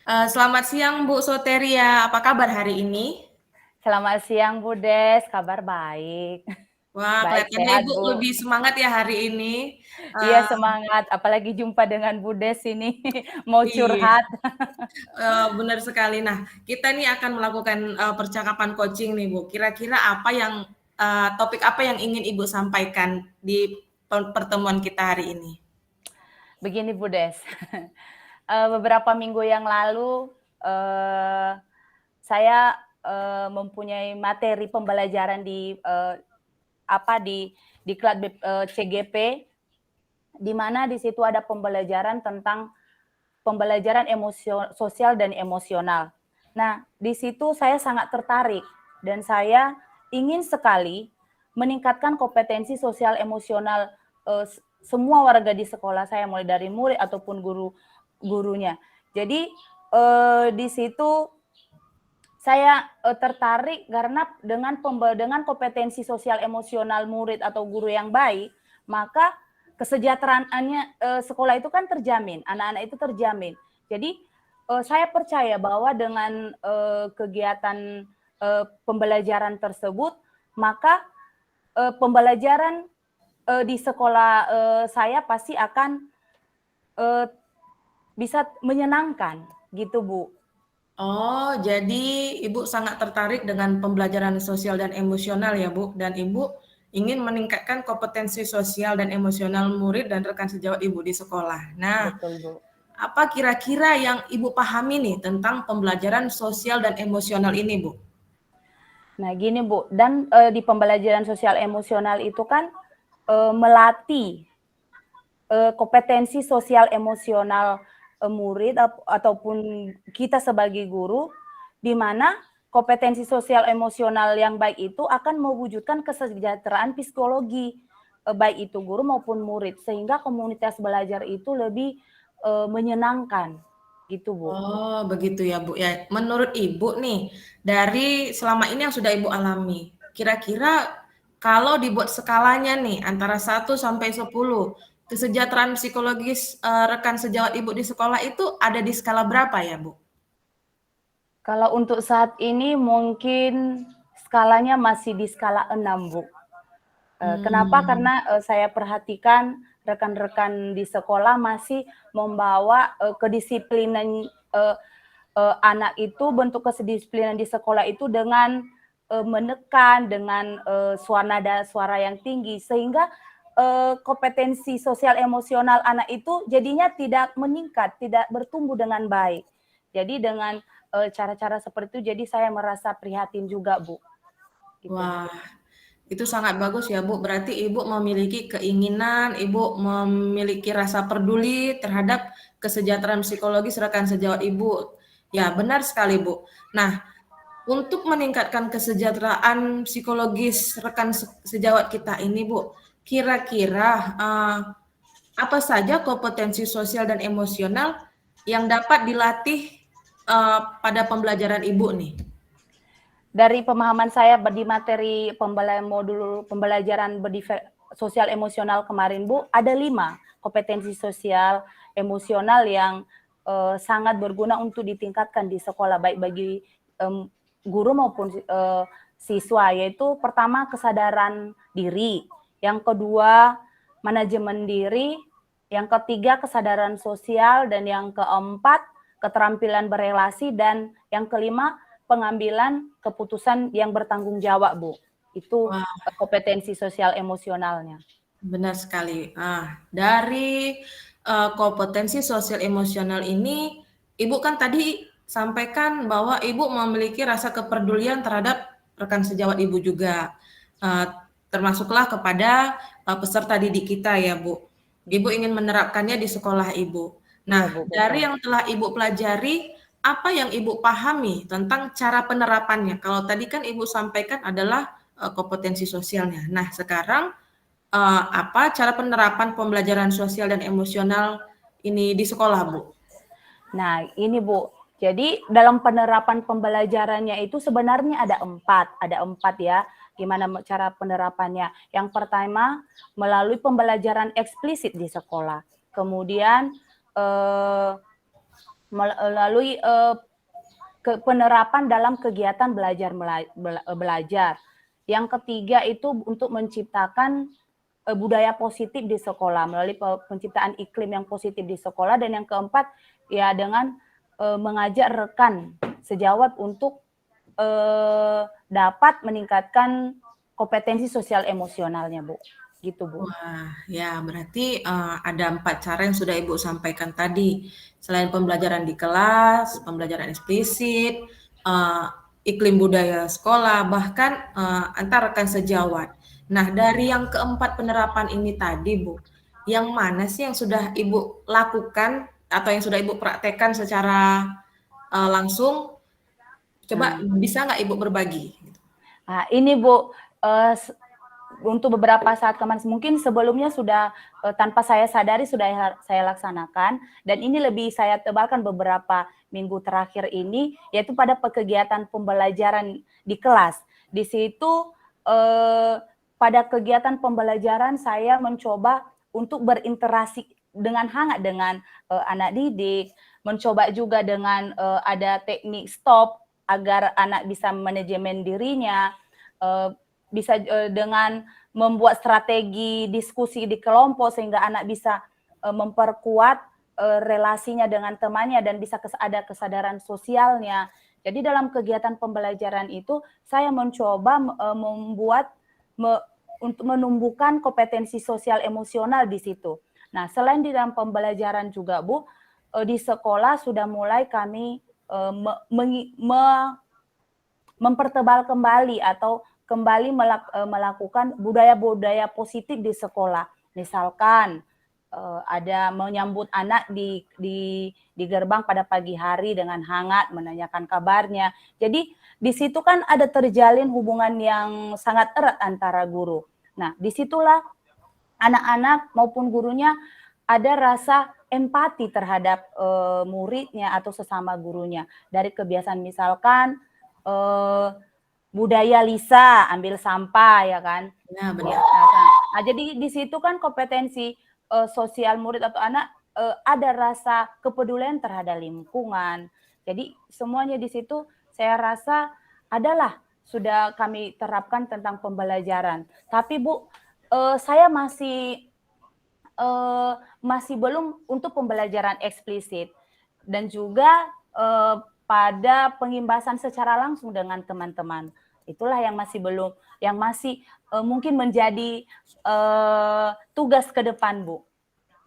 Selamat siang Bu Soteria, apa kabar hari ini? Selamat siang Bu Des, kabar baik. Wah, Baik, kelihatannya sehat Ibu Bu. lebih semangat ya hari ini. Iya Eee, semangat, apalagi jumpa dengan Bu Des ini, mau iya, curhat. benar sekali. Nah, kita nih akan melakukan, percakapan coaching nih Bu. Kira-kira apa yang topik apa yang ingin Ibu sampaikan di pertemuan kita hari ini? Begini Bu Des, beberapa minggu yang lalu saya mempunyai materi pembelajaran di kelas CGP, di mana di situ ada pembelajaran tentang pembelajaran sosial dan emosional. Nah, di situ saya sangat tertarik dan saya ingin sekali meningkatkan kompetensi sosial emosional semua warga di sekolah saya, mulai dari murid ataupun gurunya. Jadi di situ saya tertarik karena dengan kompetensi sosial emosional murid atau guru yang baik, maka kesejahteraannya sekolah itu kan terjamin, anak-anak itu terjamin. Jadi saya percaya bahwa dengan kegiatan pembelajaran tersebut, maka pembelajaran di sekolah saya pasti akan bisa menyenangkan, gitu Bu. Oh, jadi Ibu sangat tertarik dengan pembelajaran sosial dan emosional ya, Bu, dan Ibu ingin meningkatkan kompetensi sosial dan emosional murid dan rekan sejawat Ibu di sekolah. Nah, Betul Bu. apa kira-kira yang Ibu pahami nih tentang pembelajaran sosial dan emosional ini, Bu? Nah, gini Bu, dan di pembelajaran sosial emosional itu kan melatih kompetensi sosial emosional murid ataupun kita sebagai guru, di mana kompetensi sosial emosional yang baik itu akan mewujudkan kesejahteraan psikologi baik itu guru maupun murid, sehingga komunitas belajar itu lebih menyenangkan, gitu Bu. Oh, begitu ya, Bu, ya. Menurut Ibu nih, dari selama ini yang sudah Ibu alami, kira-kira kalau dibuat skalanya nih antara 1 sampai 10, kesejahteraan psikologis, rekan sejawat Ibu di sekolah itu ada di skala berapa ya, Bu? Kalau untuk saat ini mungkin skalanya masih di skala 6, Bu. Kenapa? Mmm, Karena saya perhatikan rekan-rekan di sekolah masih membawa kedisiplinan anak itu, bentuk kedisiplinan di sekolah itu dengan menekan, dengan nada suara yang tinggi, sehingga kompetensi sosial emosional anak itu jadinya tidak meningkat, tidak bertumbuh dengan baik. Jadi dengan cara-cara seperti itu, jadi saya merasa prihatin juga, Bu. Gitu, Bu. wah, itu sangat bagus ya, Bu. Berarti Ibu memiliki keinginan, Ibu memiliki rasa peduli terhadap kesejahteraan psikologis rekan sejawat Ibu. Ya, benar sekali, Bu. Nah, untuk meningkatkan kesejahteraan psikologis rekan sejawat kita ini, Bu, kira-kira apa saja kompetensi sosial dan emosional yang dapat dilatih pada pembelajaran Ibu nih? Dari pemahaman saya di materi modul pembelajaran sosial emosional kemarin, Bu, ada 5 kompetensi sosial emosional yang sangat berguna untuk ditingkatkan di sekolah, baik bagi guru maupun siswa, yaitu pertama kesadaran diri, yang kedua manajemen diri, yang ketiga kesadaran sosial, dan yang keempat keterampilan berelasi, dan yang kelima pengambilan keputusan yang bertanggung jawab, Bu. Itu Wah, kompetensi sosial emosionalnya. benar sekali. Dari kompetensi sosial emosional ini, Ibu kan tadi sampaikan bahwa Ibu memiliki rasa kepedulian terhadap rekan sejawat Ibu juga, eee, termasuklah kepada peserta didik kita ya, Bu. Ibu ingin menerapkannya di sekolah Ibu. Iya, Nah, Bu, dari betul. yang telah Ibu pelajari, apa yang Ibu pahami tentang cara penerapannya? Kalau tadi kan Ibu sampaikan adalah kompetensi sosialnya. Nah, sekarang apa cara penerapan pembelajaran sosial dan emosional ini di sekolah, Bu? Nah, ini Bu, jadi dalam penerapan pembelajarannya itu sebenarnya ada empat ya, gimana cara penerapannya. Yang pertama, melalui pembelajaran eksplisit di sekolah. Kemudian melalui penerapan dalam kegiatan belajar. Yang ketiga itu untuk menciptakan budaya positif di sekolah melalui penciptaan iklim yang positif di sekolah. Dan yang keempat ya dengan mengajak rekan sejawat untuk dapat meningkatkan kompetensi sosial emosionalnya, Bu. Gitu, Bu. Wah, ya berarti ada 4 cara yang sudah Ibu sampaikan tadi. Selain pembelajaran di kelas, pembelajaran eksplisit, iklim budaya sekolah, bahkan antar rekan sejawat. Nah, dari yang keempat penerapan ini tadi, Bu, yang mana sih yang sudah Ibu lakukan atau yang sudah Ibu praktekkan secara langsung? Coba bisa nggak Ibu berbagi? Nah, ini Bu, untuk beberapa saat kemarin, mungkin sebelumnya sudah tanpa saya sadari sudah saya laksanakan, dan ini lebih saya tebalkan beberapa minggu terakhir ini, yaitu pada kegiatan pembelajaran di kelas. Di situ pada kegiatan pembelajaran saya mencoba untuk berinteraksi dengan hangat dengan anak didik, mencoba juga dengan ada teknik stop agar anak bisa manajemen dirinya, bisa dengan membuat strategi diskusi di kelompok sehingga anak bisa memperkuat relasinya dengan temannya dan bisa ada kesadaran sosialnya. Jadi dalam kegiatan pembelajaran itu saya mencoba untuk menumbuhkan kompetensi sosial emosional di situ. Nah, selain di dalam pembelajaran juga, Bu, di sekolah sudah mulai kami mempertebal kembali atau kembali melakukan budaya-budaya positif di sekolah. Misalkan ada menyambut anak di gerbang pada pagi hari dengan hangat, menanyakan kabarnya. Jadi di situ kan ada terjalin hubungan yang sangat erat antara guru. Nah, disitulah anak-anak maupun gurunya ada rasa empati terhadap muridnya atau sesama gurunya. Dari kebiasaan misalkan budaya Lisa, ambil sampah ya kan. Ya, benar. Nah, jadi di situ kan kompetensi sosial murid atau anak ada rasa kepedulian terhadap lingkungan. Jadi semuanya di situ saya rasa adalah sudah kami terapkan tentang pembelajaran. Tapi Bu, saya masih belum untuk pembelajaran eksplisit dan juga pada pengimbasan secara langsung dengan teman-teman. Itulah yang masih belum, yang masih mungkin menjadi tugas ke depan, Bu.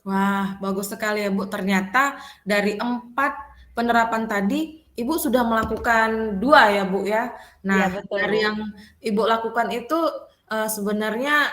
Wah, bagus sekali ya, Bu. Ternyata dari 4 penerapan tadi, Ibu sudah melakukan 2 ya, Bu, ya. Iya, Nah, betul, dari Bu. yang Ibu lakukan itu sebenarnya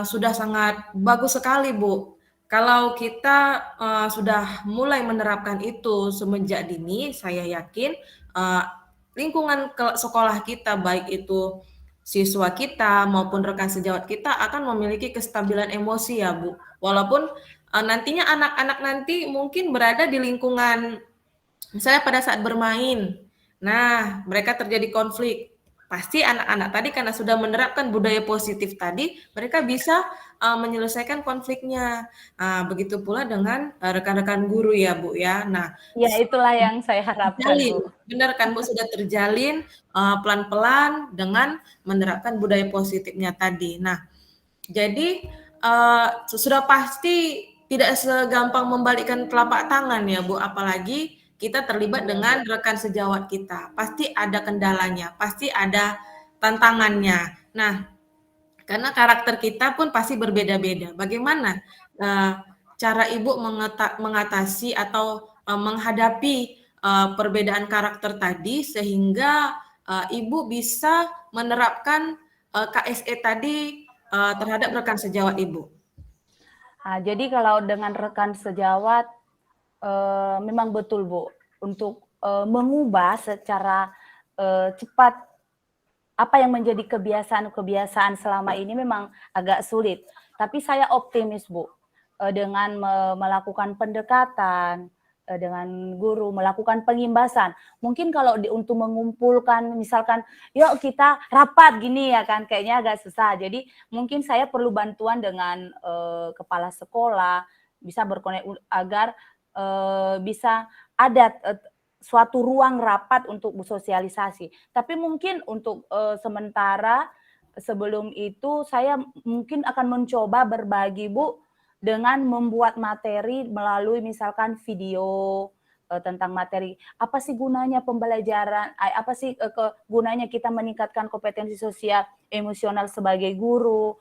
sudah sangat bagus sekali, Bu. Kalau kita sudah mulai menerapkan itu semenjak dini, saya yakin lingkungan sekolah kita, baik itu siswa kita maupun rekan sejawat kita akan memiliki kestabilan emosi ya, Bu. Walaupun nantinya anak-anak nanti mungkin berada di lingkungan misalnya pada saat bermain. Nah, mereka terjadi konflik. Pasti anak-anak tadi karena sudah menerapkan budaya positif tadi, mereka bisa menyelesaikan konfliknya. Begitu pula dengan rekan-rekan guru ya, Bu ya. Nah, Ya, itulah yang saya harapkan, terjalin, Bu. benar kan Bu, sudah terjalin pelan-pelan dengan menerapkan budaya positifnya tadi. Nah, jadi sudah pasti tidak segampang membalikkan telapak tangan ya Bu, apalagi kita terlibat dengan rekan sejawat kita. Pasti ada kendalanya, pasti ada tantangannya. Nah, karena karakter kita pun pasti berbeda-beda. Bagaimana cara Ibu mengatasi atau menghadapi perbedaan karakter tadi sehingga Ibu bisa menerapkan KSE tadi terhadap rekan sejawat Ibu? Nah, jadi kalau dengan rekan sejawat memang betul, Bu, untuk mengubah secara cepat apa yang menjadi kebiasaan-kebiasaan selama ini memang agak sulit. Tapi saya optimis, Bu, dengan melakukan pendekatan dengan guru, melakukan pengimbasan. Mungkin kalau untuk mengumpulkan, misalkan, yuk kita rapat gini ya kan, kayaknya agak susah. Jadi mungkin saya perlu bantuan dengan kepala sekolah, bisa berkonek agar bisa ada suatu ruang rapat untuk bersosialisasi. Tapi mungkin untuk sementara sebelum itu saya mungkin akan mencoba berbagi Bu dengan membuat materi melalui misalkan video tentang materi apa sih gunanya pembelajaran, apa sih gunanya kita meningkatkan kompetensi sosial emosional sebagai guru,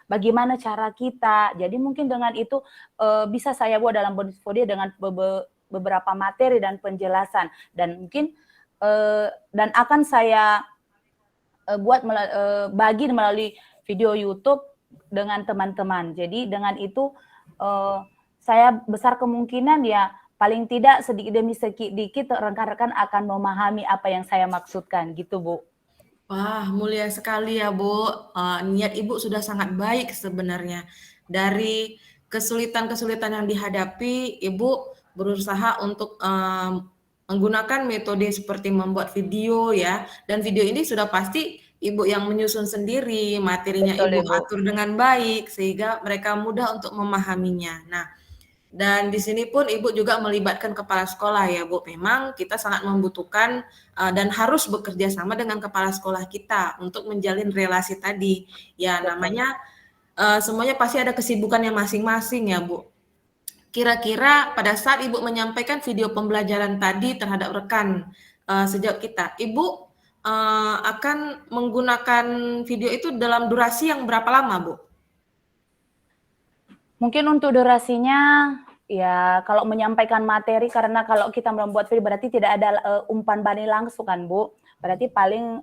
bagaimana cara kita. Jadi mungkin dengan itu bisa saya buat dalam bonus video dengan beberapa materi dan penjelasan, dan mungkin dan akan saya buat bagi melalui video YouTube dengan teman-teman. Jadi dengan itu saya besar kemungkinan ya paling tidak sedikit demi sedikit rekan-rekan akan memahami apa yang saya maksudkan gitu Bu. Wah, mulia sekali ya Bu. Niat Ibu sudah sangat baik sebenarnya. Dari kesulitan-kesulitan yang dihadapi, Ibu berusaha untuk menggunakan metode seperti membuat video ya. Dan video ini sudah pasti Ibu yang menyusun sendiri, materinya Betul Ibu Ibu. atur dengan baik sehingga mereka mudah untuk memahaminya. Nah, dan di sini pun Ibu juga melibatkan kepala sekolah ya Bu. Memang kita sangat membutuhkan dan harus bekerja sama dengan kepala sekolah kita untuk menjalin relasi tadi. Ya Betul. namanya semuanya pasti ada kesibukannya masing-masing ya Bu. Kira-kira pada saat Ibu menyampaikan video pembelajaran tadi terhadap rekan sejawat kita, Ibu akan menggunakan video itu dalam durasi yang berapa lama Bu? Mungkin untuk durasinya ya kalau menyampaikan materi, karena kalau kita membuat video berarti tidak ada umpan balik langsung kan Bu. Berarti paling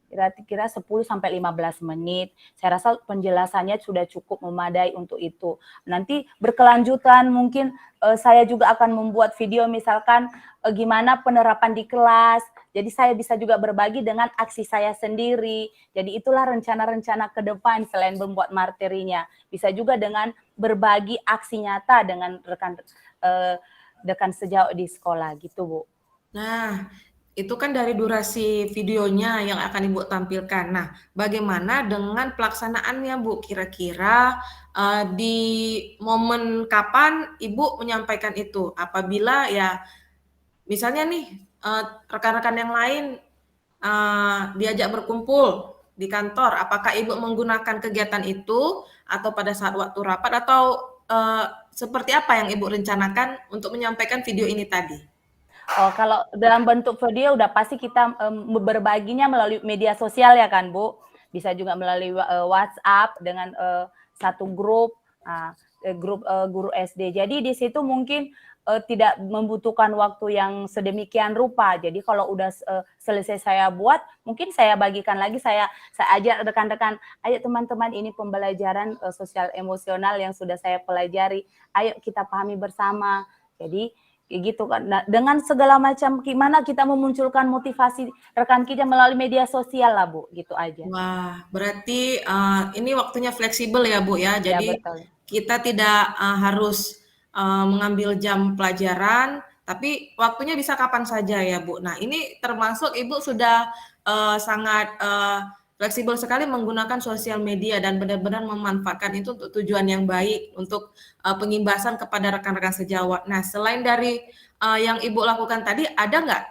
kira-kira 10 sampai 15 menit. Saya rasa penjelasannya sudah cukup memadai untuk itu. Nanti berkelanjutan mungkin saya juga akan membuat video misalkan gimana penerapan di kelas. Jadi saya bisa juga berbagi dengan aksi saya sendiri. Jadi itulah rencana-rencana ke depan selain membuat materinya. Bisa juga dengan berbagi aksi nyata dengan rekan sejawat di sekolah gitu Bu. Nah, itu kan dari durasi videonya yang akan Ibu tampilkan. Nah, bagaimana dengan pelaksanaannya Bu? Kira-kira di momen kapan Ibu menyampaikan itu? Apabila ya misalnya nih rekan-rekan yang lain diajak berkumpul di kantor, apakah Ibu menggunakan kegiatan itu atau pada saat waktu rapat atau seperti apa yang Ibu rencanakan untuk menyampaikan video ini tadi? Oh, kalau dalam bentuk video udah pasti kita berbaginya melalui media sosial ya kan Bu. Bisa juga melalui WhatsApp dengan satu grup, grup guru SD. Jadi di situ mungkin tidak membutuhkan waktu yang sedemikian rupa. Jadi kalau udah selesai saya buat, mungkin saya bagikan lagi, saya ajak rekan-rekan, ayo teman-teman ini pembelajaran sosial emosional yang sudah saya pelajari, ayo kita pahami bersama. Jadi kayak gitu kan. Nah, dengan segala macam gimana kita memunculkan motivasi rekan kita melalui media sosial lah Bu, gitu aja. Wah, berarti ini waktunya fleksibel ya Bu ya. Ya Jadi betul. kita tidak harus mengambil jam pelajaran, tapi waktunya bisa kapan saja ya Bu. Nah, ini termasuk Ibu sudah sangat fleksibel sekali menggunakan sosial media dan benar-benar memanfaatkan itu untuk tujuan yang baik, untuk pengimbasan kepada rekan-rekan sejawat. Nah, selain dari yang Ibu lakukan tadi, ada nggak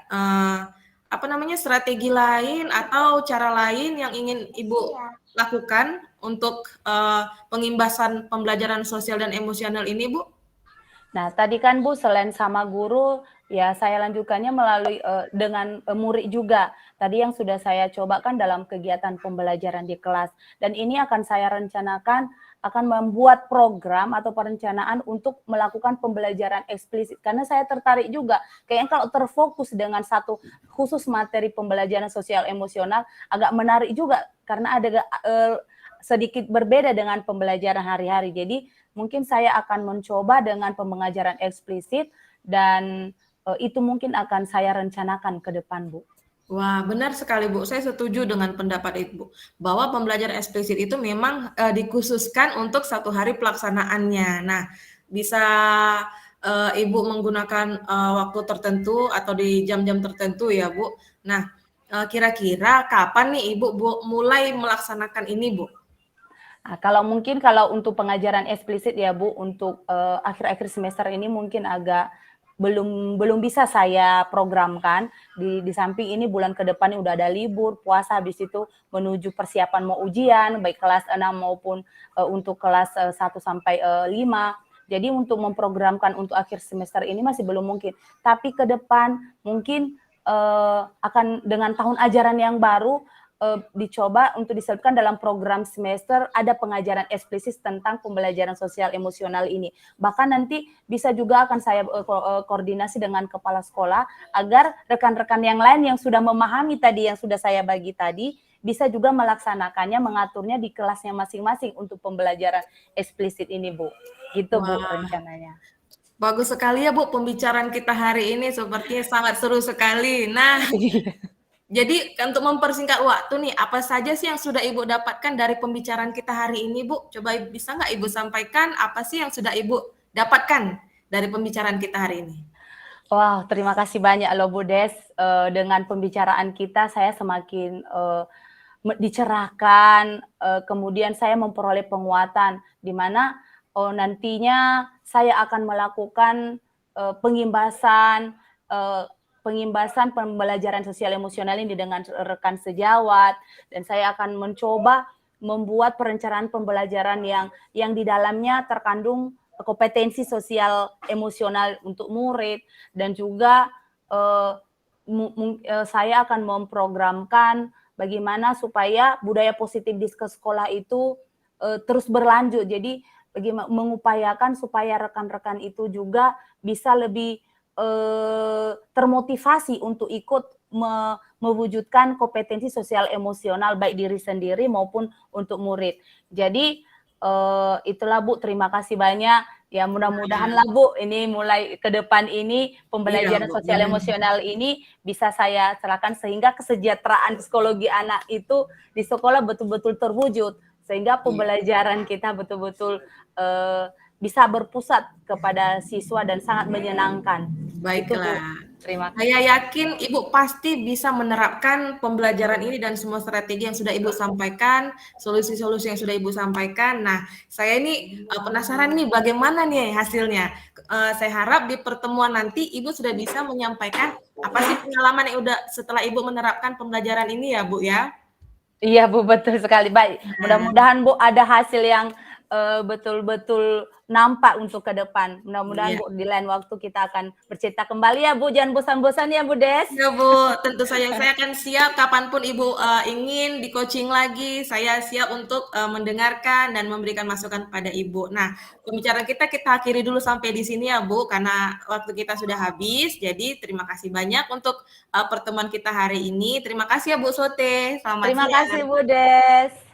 apa namanya strategi lain atau cara lain yang ingin Ibu lakukan untuk pengimbasan pembelajaran sosial dan emosional ini, Bu? Nah, tadi kan Bu selain sama guru, ya saya lanjutkannya melalui dengan murid juga. Tadi yang sudah saya coba kan dalam kegiatan pembelajaran di kelas. Dan ini akan saya rencanakan akan membuat program atau perencanaan untuk melakukan pembelajaran eksplisit. Karena saya tertarik juga, kayaknya kalau terfokus dengan satu khusus materi pembelajaran sosial emosional, agak menarik juga karena ada sedikit berbeda dengan pembelajaran hari-hari. Jadi mungkin saya akan mencoba dengan pengajaran eksplisit dan itu mungkin akan saya rencanakan ke depan, Bu. Wah, benar sekali, Bu. Saya setuju dengan pendapat Ibu, bahwa pembelajaran eksplisit itu memang dikhususkan untuk satu hari pelaksanaannya. Nah, bisa Ibu menggunakan waktu tertentu atau di jam-jam tertentu ya, Bu. Nah, kira-kira kapan nih Ibu mulai melaksanakan ini, Bu? Nah, kalau untuk pengajaran eksplisit ya Bu, untuk akhir-akhir semester ini mungkin agak belum bisa saya programkan. Di samping ini bulan ke depan udah ada libur, puasa, habis itu menuju persiapan mau ujian, baik kelas 6 maupun untuk kelas 1 sampai 5. Jadi untuk memprogramkan untuk akhir semester ini masih belum mungkin. Tapi ke depan mungkin akan dengan tahun ajaran yang baru dicoba untuk diselipkan dalam program semester ada pengajaran eksplisit tentang pembelajaran sosial emosional ini. Bahkan nanti bisa juga akan saya koordinasi dengan kepala sekolah agar rekan-rekan yang lain yang sudah memahami tadi yang sudah saya bagi tadi bisa juga melaksanakannya, mengaturnya di kelasnya masing-masing untuk pembelajaran eksplisit ini, Bu. Gitu, Bu, rencananya. Bagus sekali ya Bu, pembicaraan kita hari ini sepertinya sangat seru sekali. Nah, jadi untuk mempersingkat waktu nih, apa saja sih yang sudah Ibu dapatkan dari pembicaraan kita hari ini, Bu? Coba bisa nggak Ibu sampaikan apa sih yang sudah Ibu dapatkan dari pembicaraan kita hari ini? Wow, terima kasih banyak loh Bu Des. Dengan pembicaraan kita saya semakin dicerahkan, kemudian saya memperoleh penguatan, di mana nantinya saya akan melakukan pengimbasan pembelajaran sosial emosional ini dengan rekan sejawat, dan saya akan mencoba membuat perencanaan pembelajaran yang di dalamnya terkandung kompetensi sosial emosional untuk murid, dan juga saya akan memprogramkan bagaimana supaya budaya positif di sekolah itu terus berlanjut. Jadi bagaimana mengupayakan supaya rekan-rekan itu juga bisa lebih termotivasi untuk ikut mewujudkan kompetensi sosial emosional baik diri sendiri maupun untuk murid. Jadi itulah Bu, terima kasih banyak. Ya mudah-mudahan lah Bu, ini mulai ke depan ini pembelajaran sosial emosional ini bisa saya serahkan sehingga kesejahteraan psikologi anak itu di sekolah betul-betul terwujud. Sehingga pembelajaran kita betul-betul bisa berpusat kepada siswa dan sangat menyenangkan. Baiklah. Terima kasih. Saya yakin Ibu pasti bisa menerapkan pembelajaran ini dan semua strategi yang sudah Ibu sampaikan, solusi-solusi yang sudah Ibu sampaikan. Nah, saya ini penasaran nih bagaimana nih hasilnya. Saya harap di pertemuan nanti Ibu sudah bisa menyampaikan apa sih pengalaman yang udah setelah Ibu menerapkan pembelajaran ini ya, Bu ya. Iya Bu, betul sekali. Baik, mudah-mudahan Bu ada hasil yang betul-betul nampak untuk ke depan. Mudah-mudahan Bu di lain waktu kita akan bercerita kembali ya Bu. Jangan bosan-bosan ya Bu Des. Ya Bu, tentu saja saya akan siap kapanpun Ibu ingin di coaching lagi. Saya siap untuk mendengarkan dan memberikan masukan pada Ibu. Nah, pembicaraan kita akhiri dulu sampai di sini ya Bu, karena waktu kita sudah habis. Jadi terima kasih banyak untuk pertemuan kita hari ini. Terima kasih ya Bu Sote. Selamat Terima siang. kasih Bu Des.